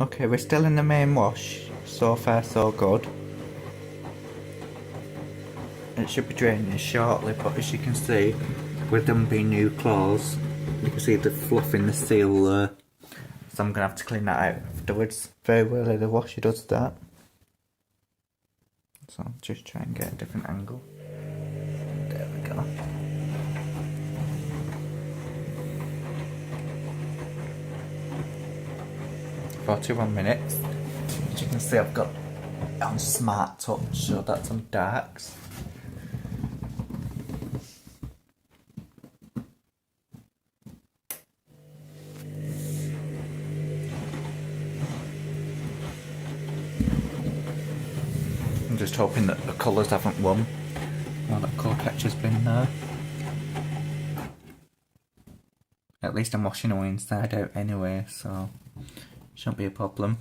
Okay, we're still in the main wash. So far so good. It should be draining shortly, but as you can see, with them being new claws, you can see the fluff in the seal there. So I'm going to have to clean that out afterwards. Very well the washer does that. So I'll just try and get a different angle. There we go. 41 minutes. As you can see, I've got it on Smart Touch, so that's on darks. I'm just hoping that the colours haven't won while that Kotex been there. At least I'm washing away inside out anyway, so shouldn't be a problem.